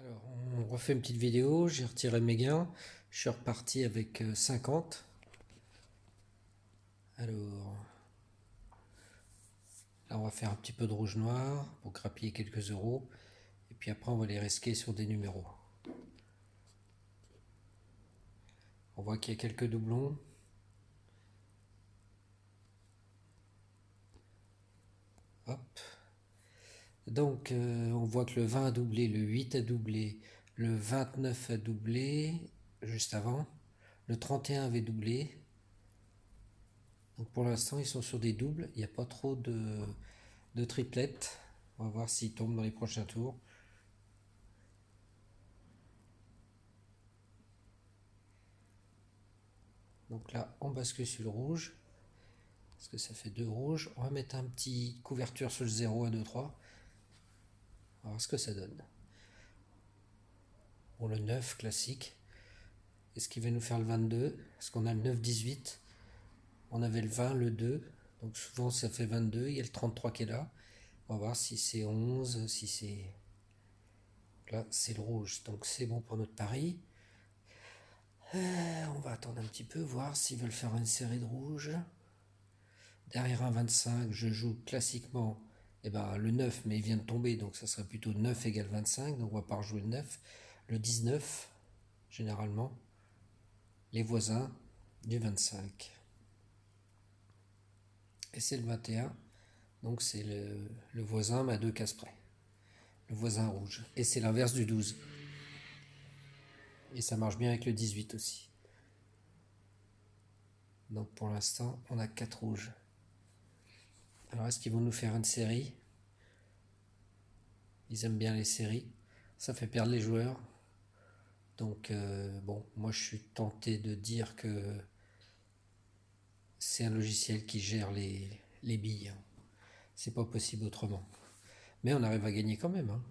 Alors, on refait une petite vidéo, j'ai retiré mes gains, je suis reparti avec 50. Alors, là on va faire un petit peu de rouge-noir pour grappiller quelques euros, et puis après on va les risquer sur des numéros. On voit qu'il y a quelques doublons. Hop. Donc, on voit que le 20 a doublé, le 8 a doublé, le 29 a doublé, juste avant. Le 31 avait doublé. Donc pour l'instant, ils sont sur des doubles. Il n'y a pas trop de triplettes. On va voir s'ils tombent dans les prochains tours. Donc là, on bascule sur le rouge. Parce que ça fait deux rouges. On va mettre un petit couverture sur le 0, 1, 2, 3. On va voir ce que ça donne. Bon, le 9, classique. Est-ce qu'il va nous faire le 22? Parce qu'on a le 9, 18. On avait le 20, le 2. Donc souvent, ça fait 22. Il y a le 33 qui est là. On va voir si c'est 11, si c'est... Là, c'est le rouge. Donc c'est bon pour notre pari. On va attendre un petit peu, voir s'ils veulent faire une série de rouges. Derrière un 25, je joue classiquement le 9, mais il vient de tomber, donc ça serait plutôt 9 égale 25, donc on va pas rejouer le 9. Le 19, généralement, les voisins du 25. Et c'est le 21, donc c'est le voisin, mais à deux cases près. Le voisin rouge. Et c'est l'inverse du 12. Et ça marche bien avec le 18 aussi. Donc pour l'instant, on a 4 rouges. Alors est-ce qu'ils vont nous faire une série? Ils aiment bien les séries. Ça fait perdre les joueurs. Donc bon, moi je suis tenté de dire que c'est un logiciel qui gère les billes. C'est pas possible autrement. Mais on arrive à gagner quand même, hein.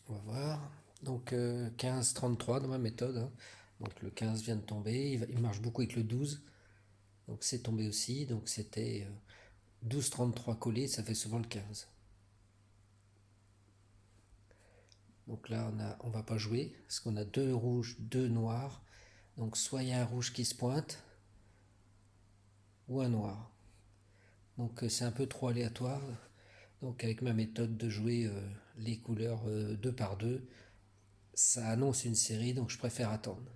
On va voir. Donc 15-33 dans ma méthode, hein. Donc le 15 vient de tomber. Il marche beaucoup avec le 12. Donc c'est tombé aussi. Donc c'était 12-33 collé. Ça fait souvent le 15. Donc là on va pas jouer. Parce qu'on a deux rouges, deux noirs. Donc soit il y a un rouge qui se pointe. Ou un noir. Donc c'est un peu trop aléatoire. Donc avec ma méthode de jouer les couleurs deux par deux, ça annonce une série, donc je préfère attendre.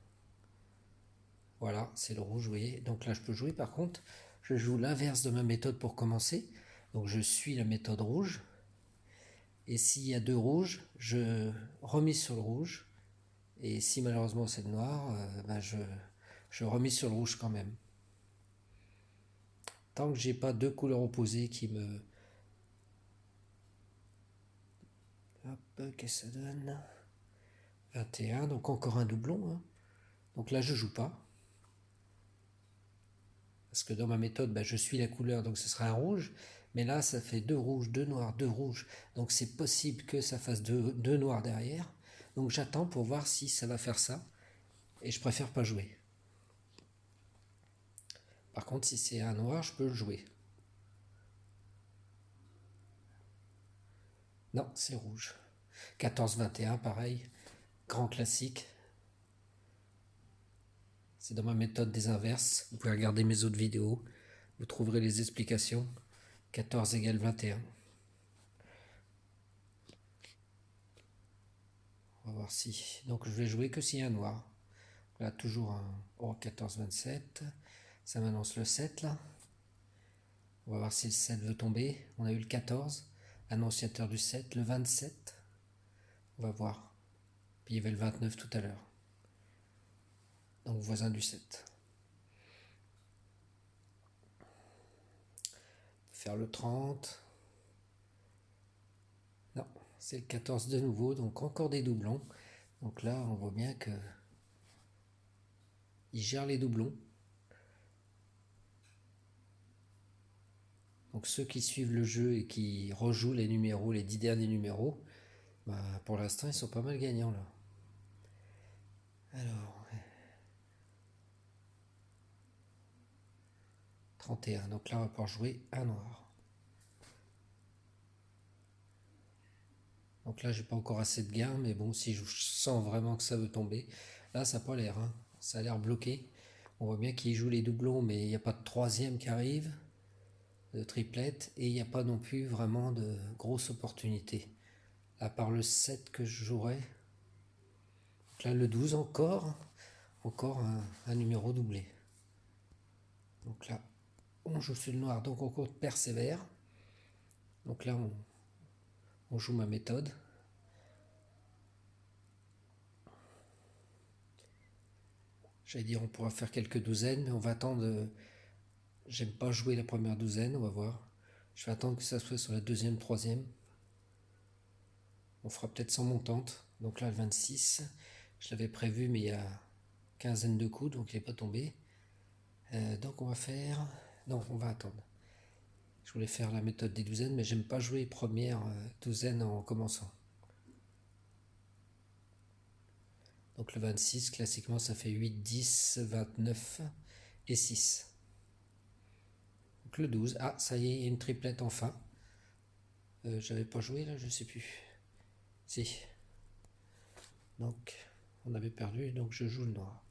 Voilà, c'est le rouge, vous voyez. Donc là je peux jouer, par contre, je joue l'inverse de ma méthode pour commencer. Donc je suis la méthode rouge. Et s'il y a deux rouges, je remise sur le rouge. Et si malheureusement c'est le noir, je remise sur le rouge quand même. Tant que j'ai pas deux couleurs opposées qui me... Hop, qu'est-ce que ça donne? 21, donc encore un doublon, hein. Donc là je joue pas. Parce que dans ma méthode, je suis la couleur, donc ce sera un rouge. Mais là, ça fait deux rouges, deux noirs, deux rouges. Donc c'est possible que ça fasse deux noirs derrière. Donc j'attends pour voir si ça va faire ça. Et je préfère pas jouer. Par contre, si c'est un noir, je peux le jouer. Non, c'est rouge. 14-21, pareil. Grand classique. C'est dans ma méthode des inverses. Vous pouvez regarder mes autres vidéos. Vous trouverez les explications. 14 égale 21. On va voir si. Donc je vais jouer que s'il y a un noir. Là, toujours un 14-27. Ça m'annonce le 7 là. On va voir si le 7 veut tomber. On a eu le 14, annonciateur du 7, le 27. On va voir. Puis il y avait le 29 tout à l'heure. Donc voisin du 7. Faire le 30. Non, c'est le 14 de nouveau. Donc encore des doublons. Donc là, on voit bien que il gère les doublons. Donc ceux qui suivent le jeu et qui rejouent les numéros, les 10 derniers numéros, pour l'instant, ils sont pas mal gagnants là. Alors, 31. Donc là, on va pouvoir jouer un noir. Donc là, j'ai pas encore assez de gain, mais bon, si je sens vraiment que ça veut tomber, là, ça n'a pas l'air, hein. Ça a l'air bloqué. On voit bien qu'il joue les doublons, mais il n'y a pas de troisième qui arrive, de triplette, et il n'y a pas non plus vraiment de grosses opportunités. À part le 7 que je jouerais. Donc là, le 12 encore un numéro doublé. Donc là, on joue sur le noir, donc on persévère. Donc là, on joue ma méthode. J'allais dire, on pourra faire quelques douzaines, mais on va attendre. J'aime pas jouer la première douzaine, on va voir. Je vais attendre que ça soit sur la deuxième, troisième. On fera peut-être sans montante. Donc là, le 26, je l'avais prévu, mais il y a quinzaine de coups, donc il n'est pas tombé. Donc on va faire. Non, on va attendre. Je voulais faire la méthode des douzaines, mais j'aime pas jouer première douzaine en commençant. Donc le 26, classiquement, ça fait 8, 10, 29 et 6. Donc le 12, ah, ça y est, il y a une triplette enfin. J'avais pas joué là, je sais plus. Si. Donc, on avait perdu, donc je joue le noir.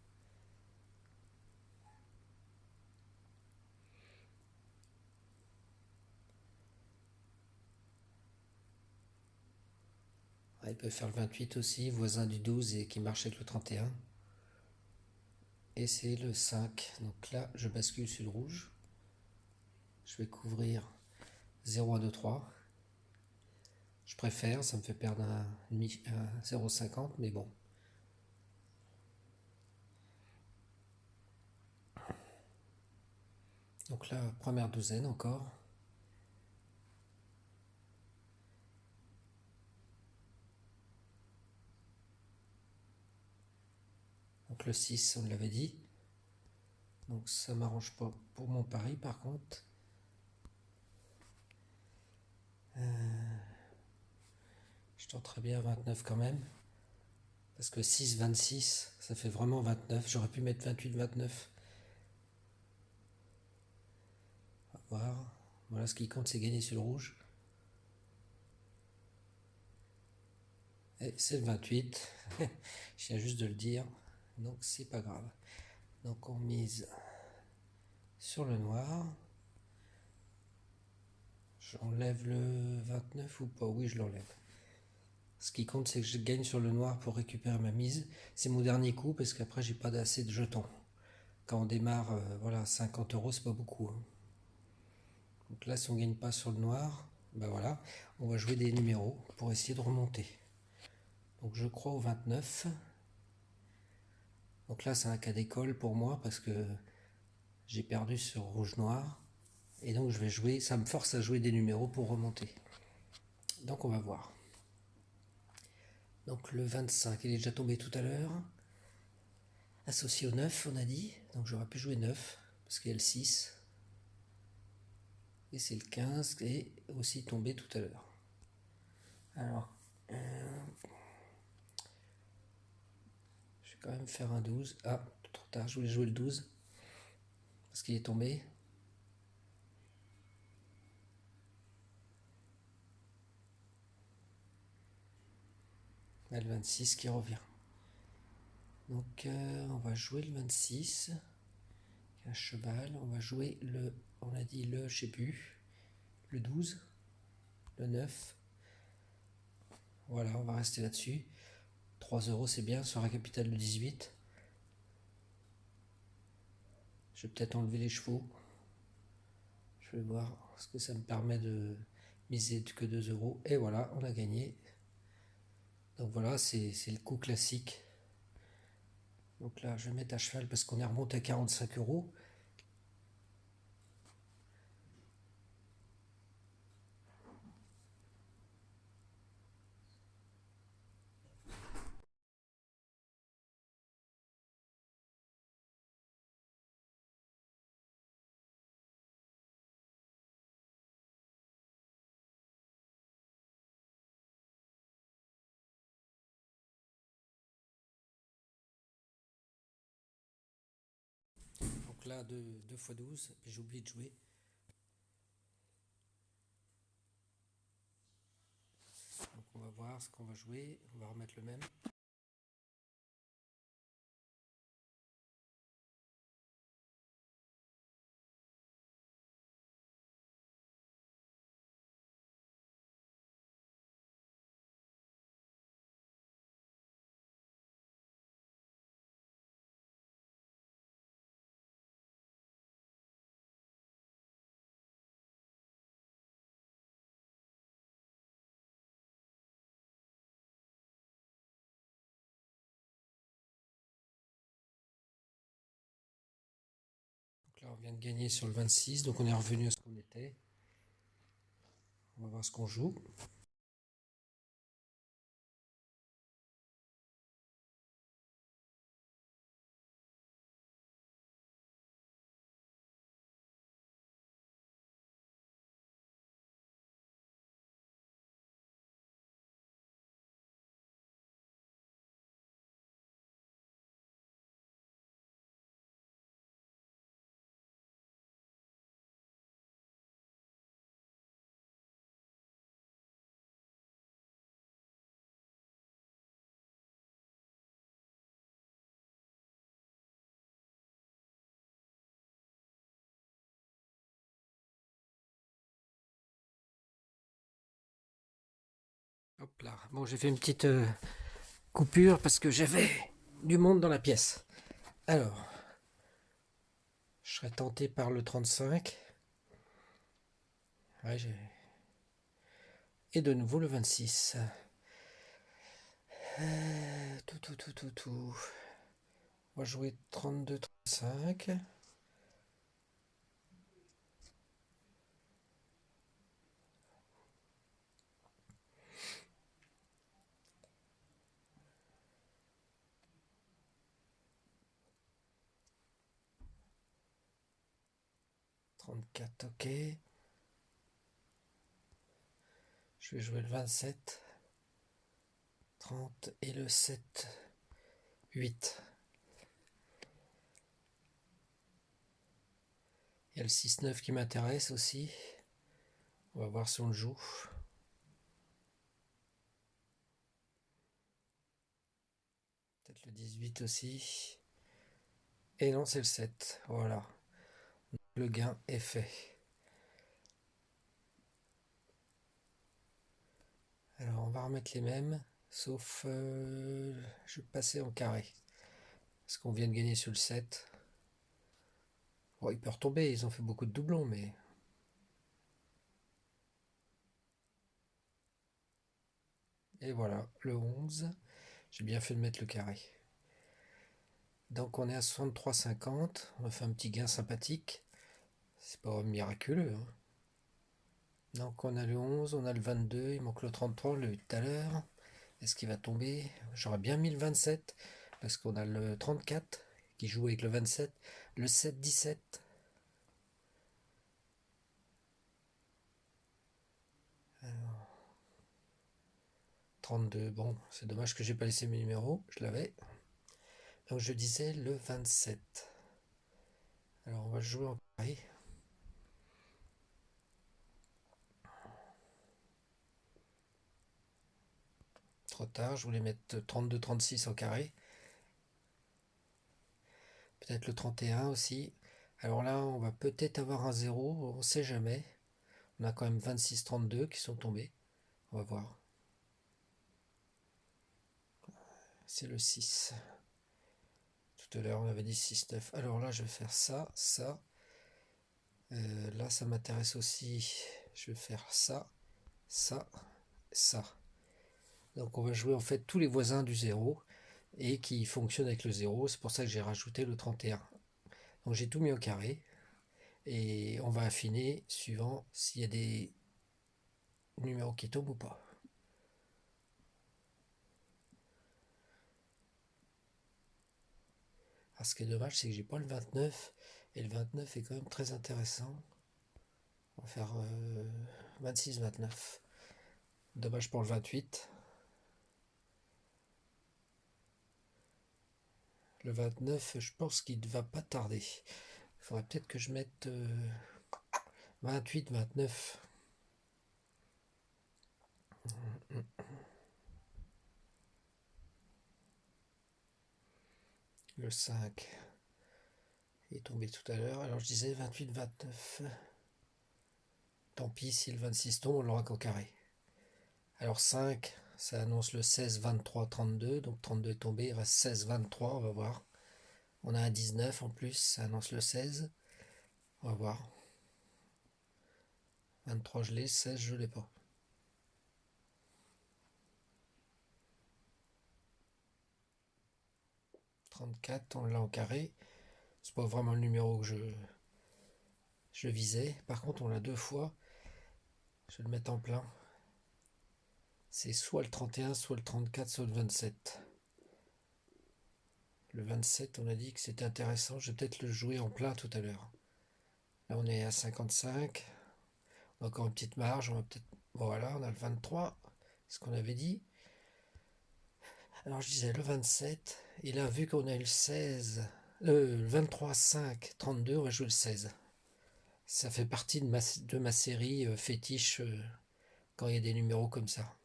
Ah, il peut faire le 28 aussi, voisin du 12 et qui marche avec le 31. Et c'est le 5. Donc là, je bascule sur le rouge. Je vais couvrir 0, 1, 2, 3. Je préfère, ça me fait perdre un 0,50, mais bon. Donc là, première douzaine encore. Donc le 6, on l'avait dit. Donc ça m'arrange pas pour mon pari par contre. Je tenterais bien 29 quand même. Parce que 6, 26, ça fait vraiment 29. J'aurais pu mettre 28, 29. On va voir. Voilà, ce qui compte, c'est gagner sur le rouge. Et c'est le 28. Je viens juste de le dire. Donc c'est pas grave. Donc on mise sur le noir. J'enlève le 29 ou pas? Oui, je l'enlève. Ce qui compte, c'est que je gagne sur le noir pour récupérer ma mise. C'est mon dernier coup parce qu'après, j'ai pas assez de jetons. Quand on démarre, voilà, 50 euros, c'est pas beaucoup, hein. Donc là, si on gagne pas sur le noir, ben voilà, on va jouer des numéros pour essayer de remonter. Donc je crois au 29. Donc là, c'est un cas d'école pour moi parce que j'ai perdu sur rouge-noir. Et donc je vais jouer, ça me force à jouer des numéros pour remonter. Donc on va voir. Donc le 25, il est déjà tombé tout à l'heure. Associé au 9, on a dit. Donc j'aurais pu jouer 9 parce qu'il y a le 6. Et c'est le 15 qui est aussi tombé tout à l'heure. Alors, je vais quand même faire un 12. Ah, trop tard, je voulais jouer le 12 parce qu'il est tombé. Là, le 26 qui revient. Donc, on va jouer le 26. Un cheval. On va jouer le, on a dit le, je sais plus, le 12, le 9. Voilà, on va rester là-dessus. 3 euros, c'est bien sur un capital de 18. Je vais peut-être enlever les chevaux. Je vais voir ce que ça me permet de miser que 2 euros. Et voilà, on a gagné. Donc voilà, c'est le coup classique. Donc là, je vais mettre à cheval parce qu'on est remonté à 45 euros. Donc là, 2 x 12, puis j'ai oublié de jouer. Donc On va voir ce qu'on va jouer. On va remettre le même. Donc là, on vient de gagner sur le 26, donc on est revenu à ce qu'on était. On va voir ce qu'on joue. Hop là. Bon, j'ai fait une petite coupure parce que j'avais du monde dans la pièce. Alors, je serais tenté par le 35. Ouais, et de nouveau le 26. Tout. On va jouer 32, 35. 34, ok. Je vais jouer le 27. 30 et le 7. 8. Il y a le 6-9 qui m'intéresse aussi. On va voir si on le joue. Peut-être le 18 aussi. Et non, c'est le 7. Voilà. Le gain est fait. Alors, on va remettre les mêmes. Sauf, je vais passer en carré. Parce qu'on vient de gagner sur le 7. Bon, il peut retomber. Ils ont fait beaucoup de doublons, mais... Et voilà, le 11. J'ai bien fait de mettre le carré. Donc on est à 63,50. On a fait un petit gain sympathique. C'est pas miraculeux, hein. Donc on a le 11, on a le 22, il manque le 33, le tout à l'heure. Est-ce qu'il va tomber? J'aurais bien mis le 27, parce qu'on a le 34 qui joue avec le 27, le 7, 17. Alors, 32, bon, c'est dommage que j'ai pas laissé mes numéros, je l'avais. Donc je disais le 27. Alors on va jouer en carré. Trop tard, je voulais mettre 32, 36 en carré. Peut-être le 31 aussi. Alors là, on va peut-être avoir un 0, on sait jamais. On a quand même 26, 32 qui sont tombés. On va voir. C'est le 6. Tout à l'heure, on avait dit 6, 9. Alors là, je vais faire ça, ça. Là, ça m'intéresse aussi. Je vais faire ça, ça, ça. Donc on va jouer en fait tous les voisins du 0 et qui fonctionnent avec le 0. C'est pour ça que j'ai rajouté le 31. Donc j'ai tout mis au carré. Et on va affiner suivant s'il y a des numéros qui tombent ou pas. Alors, ce qui est dommage, c'est que j'ai pas le 29. Et le 29 est quand même très intéressant. On va faire 26, 29. Dommage pour le 28. Le 29, je pense qu'il ne va pas tarder. Il faudrait peut-être que je mette 28, 29. Le 5 est tombé tout à l'heure. Alors je disais 28, 29. Tant pis si le 26 tombe, on l'aura qu'au carré. Alors 5, ça annonce le 16, 23, 32. Donc 32 est tombé, il reste 16, 23, on va voir. On a un 19 en plus, ça annonce le 16. On va voir. 23 je l'ai, 16 je l'ai pas. 34, on l'a en carré. C'est pas vraiment le numéro que je visais. Par contre, on l'a deux fois. Je vais le mettre en plein. C'est soit le 31, soit le 34, soit le 27. Le 27, on a dit que c'était intéressant. Je vais peut-être le jouer en plein tout à l'heure. Là, on est à 55. On a encore une petite marge. On va peut-être. Voilà, on a le 23. Ce qu'on avait dit. Alors, je disais le 27. Et là, vu qu'on a eu le 16, le 23, 5, 32, on va jouer le 16. Ça fait partie de ma série fétiche quand il y a des numéros comme ça.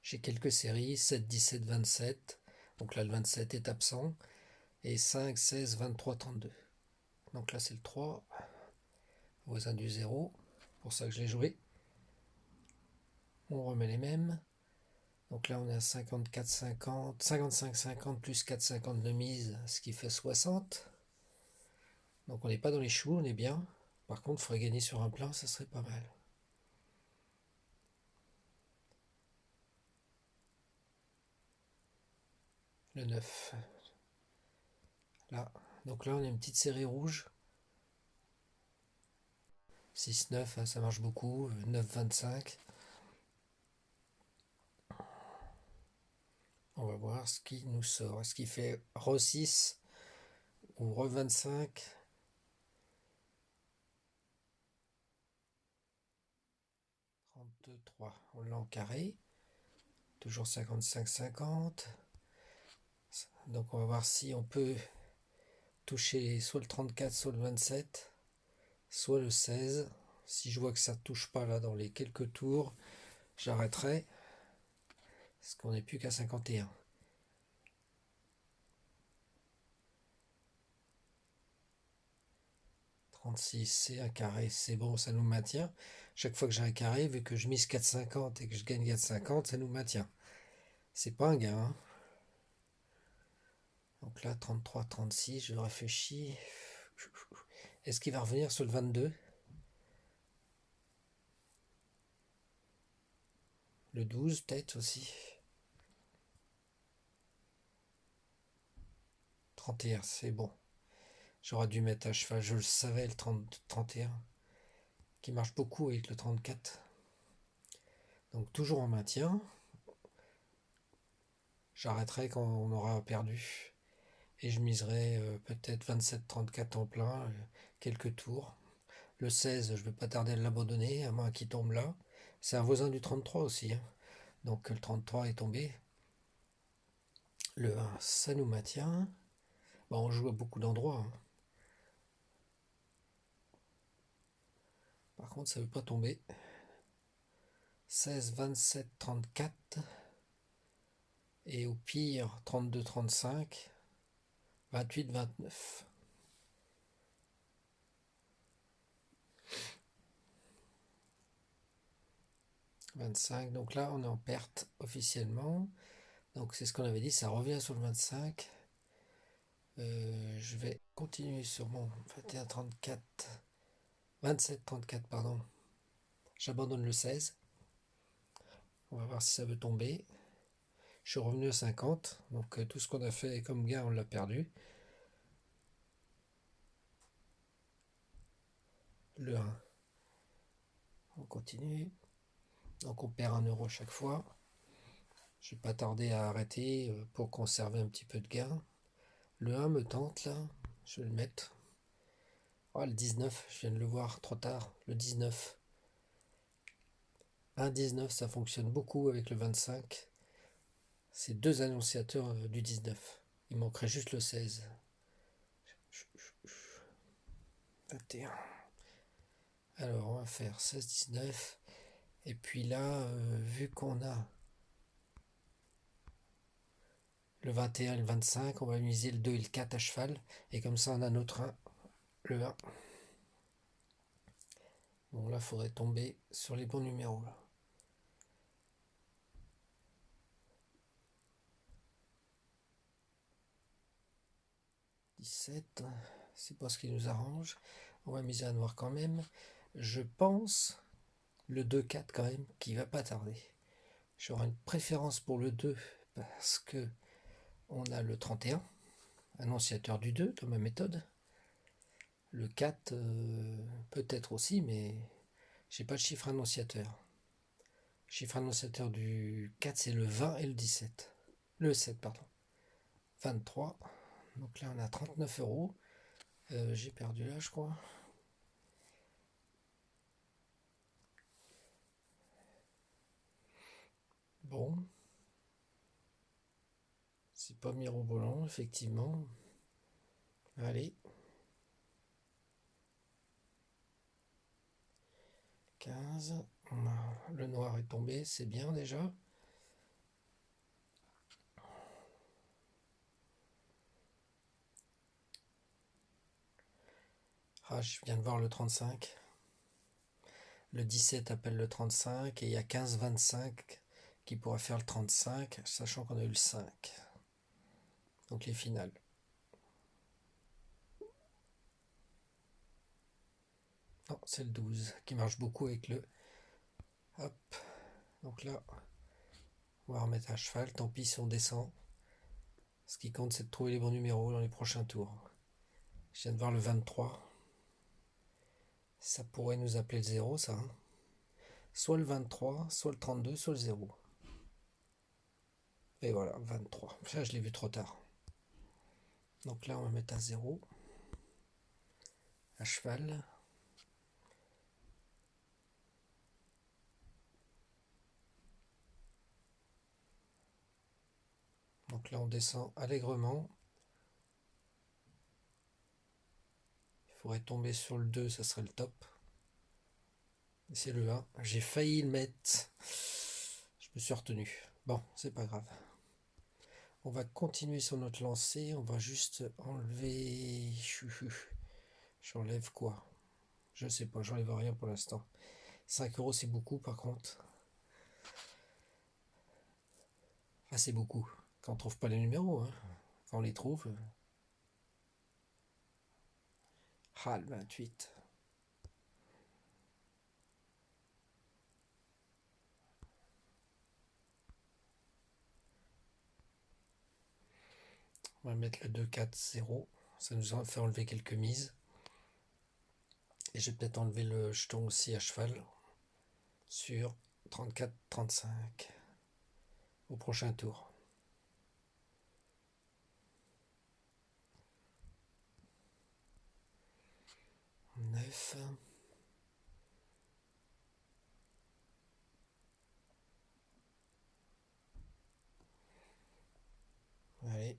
J'ai quelques séries, 7, 17, 27. Donc là, le 27 est absent. Et 5, 16, 23, 32. Donc là, c'est le 3, voisin du 0. Pour ça que je l'ai joué. On remet les mêmes. Donc là, on est à 54, 50, 55, 50 plus 4, 50 de mise, ce qui fait 60. Donc on n'est pas dans les choux, on est bien. Par contre, il faudrait gagner sur un plein, ça serait pas mal. Le 9. Là. Donc là, on a une petite série rouge. 6, 9, ça marche beaucoup. 9, 25. On va voir ce qui nous sort. Est-ce qu'il fait Re6 ou Re25? 33, on l'a en carré. Toujours 55, 50. Donc on va voir si on peut toucher soit le 34, soit le 27, soit le 16. Si je vois que ça ne touche pas là dans les quelques tours, j'arrêterai. Parce qu'on n'est plus qu'à 51. C'est un carré, c'est bon, ça nous maintient. Chaque fois que j'ai un carré, vu que je mise 4,50 et que je gagne 4,50, ça nous maintient. C'est pas un gain. Hein. Donc là, 33, 36, je réfléchis. Est-ce qu'il va revenir sur le 22? Le 12 peut-être aussi. 31, c'est bon. J'aurais dû mettre à cheval, je le savais, le 30, 31, qui marche beaucoup avec le 34. Donc toujours en maintien. J'arrêterai quand on aura perdu. Et je miserai peut-être 27-34 en plein, quelques tours. Le 16, je ne vais pas tarder à l'abandonner, à moins qu'il tombe là. C'est un voisin du 33 aussi. Hein. Donc le 33 est tombé. Le 1, ça nous maintient. Bon, on joue à beaucoup d'endroits. Hein. Par contre, ça ne veut pas tomber. 16, 27, 34. Et au pire, 32, 35. 28, 29. 25. Donc là, on est en perte officiellement. Donc c'est ce qu'on avait dit, ça revient sur le 25. Je vais continuer sur mon 21, 34. 27, 34, pardon. J'abandonne le 16. On va voir si ça veut tomber. Je suis revenu à 50. Donc tout ce qu'on a fait comme gain, on l'a perdu. Le 1. On continue. Donc on perd 1 euro chaque fois. Je vais pas tarder à arrêter pour conserver un petit peu de gain. Le 1 me tente là. Je vais le mettre. Oh, le 19, je viens de le voir trop tard. Le 19. 1,19, ça fonctionne beaucoup avec le 25. C'est deux annonciateurs du 19. Il manquerait juste le 16. 21. Alors, on va faire 16, 19. Et puis là, vu qu'on a le 21 et le 25, on va miser le 2 et le 4 à cheval. Et comme ça, on a notre 1, le 1. Bon, là, il faudrait tomber sur les bons numéros. Là. C'est pas ce qui nous arrange. On va miser à noir quand même. Je pense le 2-4 quand même, qui va pas tarder. J'aurai une préférence pour le 2 parce que on a le 31, annonciateur du 2 dans ma méthode. Le 4, peut-être aussi, mais j'ai pas de chiffre annonciateur. Le chiffre annonciateur du 4, c'est le 20 et le 17. Le 7, pardon. 23. Donc là, on a 39 euros. J'ai perdu là, je crois. Bon. C'est pas mirobolant, effectivement. Allez. 15. Le noir est tombé, c'est bien déjà. Ah, je viens de voir le 35. Le 17 appelle le 35 et il y a 15-25 qui pourra faire le 35, sachant qu'on a eu le 5. Donc les finales. Non, c'est le 12 qui marche beaucoup avec le... Hop. Donc là, on va remettre à cheval. Tant pis si on descend. Ce qui compte, c'est de trouver les bons numéros dans les prochains tours. Je viens de voir le 23. Ça pourrait nous appeler le 0, ça. Hein. Soit le 23, soit le 32, soit le 0. Et voilà, 23. Ça, je l'ai vu trop tard. Donc là, on va mettre à 0. À cheval. Donc là, on descend allègrement. Il faudrait tomber sur le 2, ça serait le top. Et c'est le 1. J'ai failli le mettre. Je me suis retenu. Bon, c'est pas grave. On va continuer sur notre lancée. On va juste enlever... J'enlève quoi? Je sais pas, j'enlève rien pour l'instant. 5 euros, c'est beaucoup par contre. Enfin, c'est beaucoup. Quand on trouve pas les numéros, hein. Quand on les trouve... Ah, le 28. On va mettre le 2, 4, 0. Ça nous a fait enlever quelques mises. Et j'ai peut-être enlevé le jeton aussi à cheval sur 34, 35 au prochain tour. 9. Allez.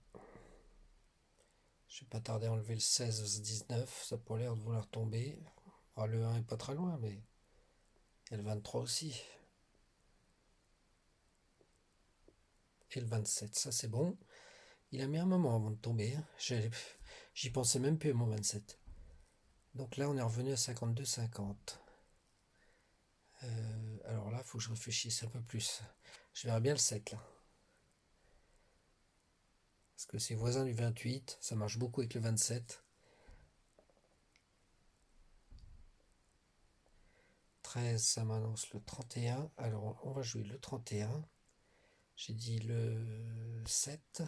Je vais pas tarder à enlever le 16, 19. Ça pourrait l'air de vouloir tomber. Ah, le 1 est pas très loin, mais il y a le 23 aussi. Et le 27, ça c'est bon. Il a mis un moment avant de tomber. Hein. J'y pensais même plus à mon 27. Donc là, on est revenu à 52, 50. Alors là, il faut que je réfléchisse un peu plus. Je verrai bien le 7 là. Parce que c'est voisin du 28, ça marche beaucoup avec le 27. 13, ça m'annonce le 31. Alors, on va jouer le 31. J'ai dit le 7.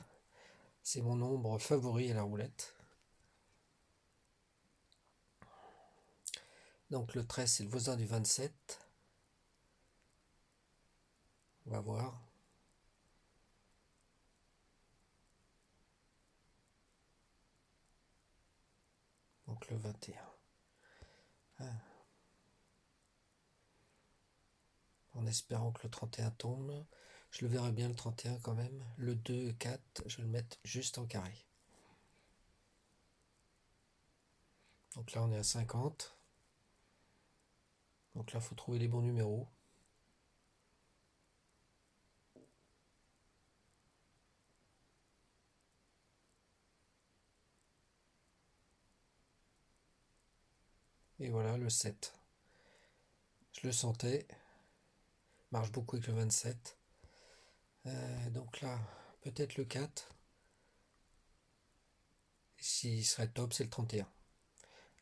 C'est mon nombre favori à la roulette. Donc le 13, c'est le voisin du 27. On va voir. Donc le 21. Ah. En espérant que le 31 tombe. Je le verrai bien le 31 quand même. Le 2, 4, je vais le mettre juste en carré. Donc là, on est à 50. Donc là, il faut trouver les bons numéros. Et voilà le 7. Je le sentais. Marche beaucoup avec le 27. Donc là, peut-être le 4. S'il serait top, c'est le 31.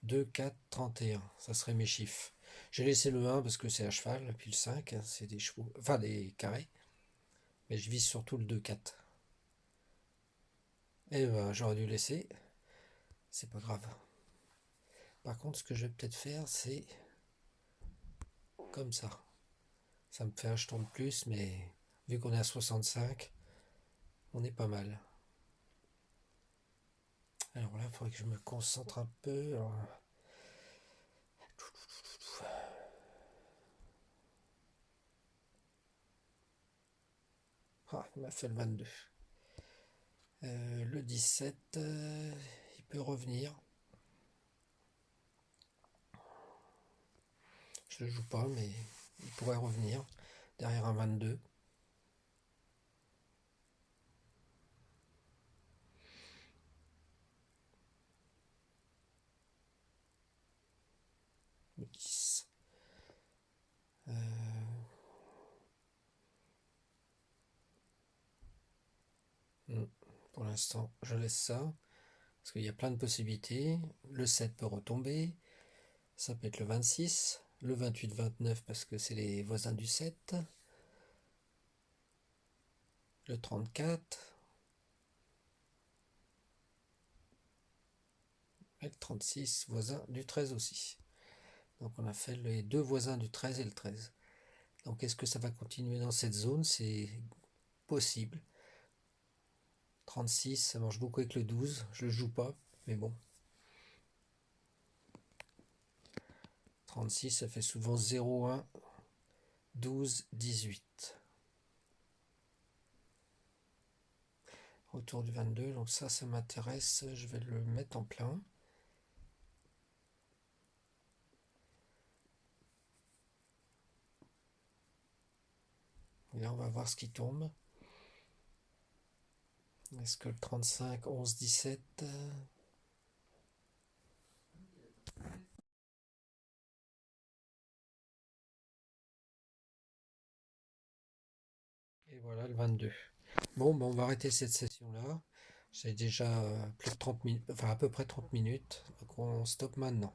2, 4, 31. Ça serait mes chiffres. J'ai laissé le 1 parce que c'est à cheval, et puis le 5, hein, c'est des chevaux, enfin des carrés. Mais je vise surtout le 2, 4. Et ben, j'aurais dû laisser. C'est pas grave. Par contre, ce que je vais peut-être faire, c'est comme ça. Ça me fait un jeton de plus, mais vu qu'on est à 65, on est pas mal. Alors là, il faudrait que je me concentre un peu. Alors, ah, il m'a fait le 22. Le 17, il peut revenir. Je le joue pas, mais il pourrait revenir derrière un 22. Le 10. Pour l'instant, je laisse ça. Parce qu'il y a plein de possibilités. Le 7 peut retomber. Ça peut être le 26. Le 28, 29 parce que c'est les voisins du 7. Le 34. Et le 36, voisin du 13 aussi. Donc on a fait les deux voisins du 13 et le 13. Donc est-ce que ça va continuer dans cette zone? C'est possible. 36, ça marche beaucoup avec le 12. Je le joue pas, mais bon. 36, ça fait souvent 0, 1, 12, 18. Autour du 22, donc ça m'intéresse. Je vais le mettre en plein. Et là, on va voir ce qui tombe. Est-ce que le 35, 11, 17... Et voilà le 22. Bon, ben on va arrêter cette session-là. J'ai déjà plus de 30 minutes, enfin à peu près 30 minutes. Donc on stoppe maintenant.